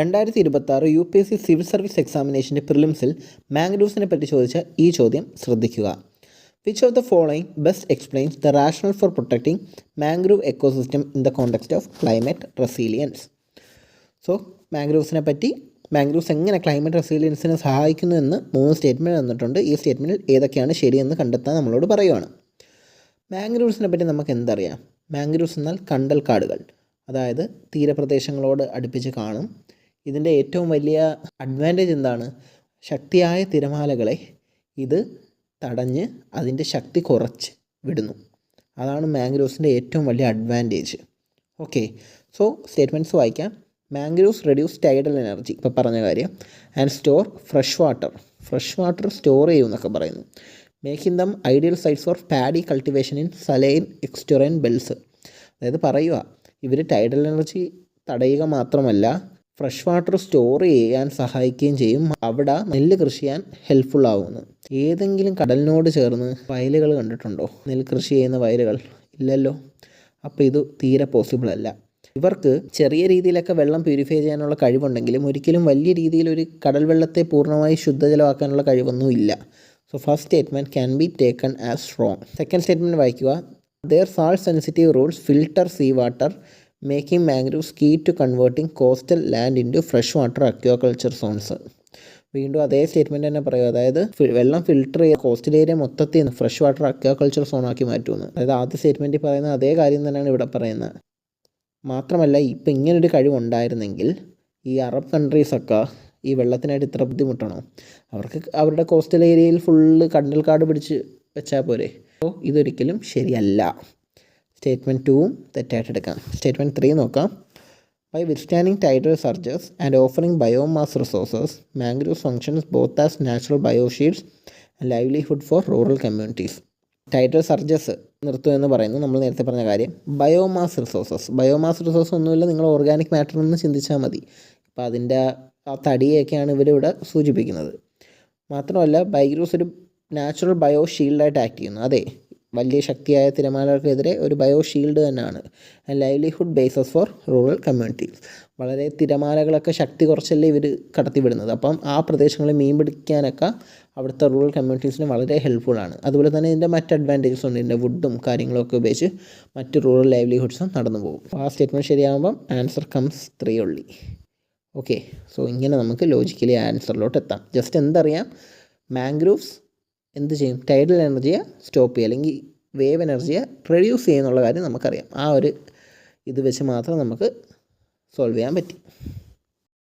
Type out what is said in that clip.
2026 UPSC civil service എക്സാമിനേഷൻ്റെ പ്രിലിംസിൽ മാംഗ്രൂവ്സിനെ പറ്റി ചോദിച്ച ഈ ചോദ്യം ശ്രദ്ധിക്കുക. Which of the following best explains the rationale for protecting mangrove ecosystem in the context of climate resilience? So മാംഗ്രൂവ്സിനെ പറ്റി മാംഗ്രൂവ്സ് എങ്ങനെ ക്ലൈമറ്റ് റെസീലിയൻസിനെ സഹായിക്കുന്നു എന്ന് 3 സ്റ്റേറ്റ്മെൻറ്റ് തന്നിട്ടുണ്ട്. ഈ സ്റ്റേറ്റ്മെൻറ്റിൽ ഏതൊക്കെയാണ് ശരിയെന്ന് കണ്ടെത്താൻ നമ്മളോട് പറയുവാണ്. മാംഗ്രൂവ്സിനെ പറ്റി നമുക്ക് എന്തറിയാം? മാംഗ്രൂവ്സ് എന്നാൽ കണ്ടൽക്കാടുകൾ, അതായത് തീരപ്രദേശങ്ങളോട് അടുപ്പിച്ച് കാണും. ഇതിൻ്റെ ഏറ്റവും വലിയ അഡ്വാൻറ്റേജ് എന്താണ്? ശക്തിയായ തിരമാലകളെ ഇത് തടഞ്ഞ് അതിൻ്റെ ശക്തി കുറച്ച് വിടുന്നു. അതാണ് മാംഗ്രൂവ്സിൻ്റെ ഏറ്റവും വലിയ അഡ്വാൻറ്റേജ്. ഓക്കെ, സോ സ്റ്റേറ്റ്മെൻറ്റ്സ് വായിക്കാം. മാംഗ്രൂവ്സ് റെഡ്യൂസ് ടൈഡൽ എനർജി, ഇപ്പോൾ പറഞ്ഞ കാര്യം. And store fresh water store ചെയ്യും എന്നൊക്കെ പറയുന്നു. Making them ideal sites for paddy cultivation in saline estuarine belts. അതായത് പറയുക, ഇവർ ടൈഡൽ എനർജി തടയുക മാത്രമല്ല ഫ്രഷ് വാട്ടർ സ്റ്റോർ ചെയ്യാൻ സഹായിക്കുകയും ചെയ്യും. അവിടെ നെല്ല് കൃഷി ചെയ്യാൻ ഹെൽപ്ഫുൾ ആവുമെന്ന്. ഏതെങ്കിലും കടലിനോട് ചേർന്ന് വയലുകൾ കണ്ടിട്ടുണ്ടോ? നെല്ല് കൃഷി ചെയ്യുന്ന വയലുകൾ ഇല്ലല്ലോ. അപ്പോൾ ഇത് തീരെ പോസിബിൾ അല്ല. ഇവർക്ക് ചെറിയ രീതിയിലൊക്കെ വെള്ളം പ്യൂരിഫൈ ചെയ്യാനുള്ള കഴിവുണ്ടെങ്കിലും ഒരിക്കലും വലിയ രീതിയിൽ ഒരു കടൽ വെള്ളത്തെ പൂർണ്ണമായി ശുദ്ധജലമാക്കാനുള്ള കഴിവൊന്നും ഇല്ല. So first statement can be taken as wrong. Second statement വായിക്കുക. Their salt sensitive rules filter seawater, making mangroves key to converting coastal land into freshwater aquaculture zones. വീണ്ടും അതേ സ്റ്റേറ്റ്മെൻറ്റ് തന്നെ പറയുക, അതായത് വെള്ളം ഫിൽട്ടർ ചെയ്യുക കോസ്റ്റൽ ഏരിയ മൊത്തത്തിൽ fresh water aquaculture സോണാക്കി മാറ്റുമെന്ന്. അതായത് ആദ്യ സ്റ്റേറ്റ്മെൻറ്റിൽ പറയുന്ന അതേ കാര്യം തന്നെയാണ് ഇവിടെ പറയുന്നത്. മാത്രമല്ല ഇപ്പം ഇങ്ങനൊരു കഴിവുണ്ടായിരുന്നെങ്കിൽ ഈ അറബ് കൺട്രീസൊക്കെ ഈ വെള്ളത്തിനായിട്ട് ഇത്ര ബുദ്ധിമുട്ടണോ? അവർക്ക് അവരുടെ കോസ്റ്റൽ ഏരിയയിൽ ഫുള്ള് കണ്ടൽക്കാട് പിടിച്ച് വെച്ചാൽ പോരെ. അപ്പോൾ ഇതൊരിക്കലും ശരിയല്ല. സ്റ്റേറ്റ്മെൻറ്റ് 2 തെറ്റായിട്ട് എടുക്കാം. സ്റ്റേറ്റ്മെൻറ്റ് 3 നോക്കാം. By withstanding tidal surges and offering biomass resources, mangroves functions both as natural bioshields and livelihood for rural communities. Tidal surges നിർത്തുമെന്ന് പറയുന്നു, നമ്മൾ നേരത്തെ പറഞ്ഞ കാര്യം. ബയോമാസ് റിസോഴ്സസ് ഒന്നുമില്ല, നിങ്ങൾ ഓർഗാനിക് മാറ്റർ എന്ന് ചിന്തിച്ചാൽ മതി. അപ്പോൾ അതിൻ്റെ ആ തടിയൊക്കെയാണ് ഇവരിവിടെ സൂചിപ്പിക്കുന്നത്. മാത്രമല്ല മാംഗ്രൂവ്സ് ഒരു നാച്ചുറൽ ബയോ ഷീൽഡായിട്ട് ആക്ട് ചെയ്യുന്നു. അതെ, വലിയ ശക്തിയായ തിരമാലകൾക്കെതിരെ ഒരു ബയോ ഷീൽഡ് തന്നെയാണ്. Livelihood bases four rural communities. വളരെ തിരമാലകളൊക്കെ ശക്തി കുറച്ചല്ലേ ഇവർ കടത്തിവിടുന്നത്. അപ്പം ആ പ്രദേശങ്ങളിൽ മീൻ പിടിക്കാനൊക്കെ അവിടുത്തെ റൂറൽ കമ്മ്യൂണിറ്റീസിന് വളരെ ഹെൽപ്ഫുള്ളാണ്. അതുപോലെ തന്നെ ഇതിൻ്റെ മറ്റ് അഡ്വാൻറ്റേജസ് ഉണ്ട്. ഇതിൻ്റെ വുഡും കാര്യങ്ങളൊക്കെ ഉപയോഗിച്ച് മറ്റ് റൂറൽ ലൈവ്ലിഹുഡ്സും നടന്നു പോകും. ആ സ്റ്റേറ്റ്മെൻറ്റ് ശരിയാകുമ്പം answer comes 3 only. Okay, so ഇങ്ങനെ നമുക്ക് ലോജിക്കലി ആൻസറിലോട്ട് എത്താം. ജസ്റ്റ് എന്തറിയാം? മാംഗ്രൂവ്സ് എന്ത് ചെയ്യും? ടൈഡൽ എനർജിയെ സ്റ്റോപ്പ് ചെയ്യുക അല്ലെങ്കിൽ വേവ് എനർജിയെ റെഡ്യൂസ് ചെയ്യുന്നുള്ള കാര്യം നമുക്കറിയാം. ആ ഒരു ഇത് വെച്ച് മാത്രം നമുക്ക് സോൾവ് ചെയ്യാൻ പറ്റി.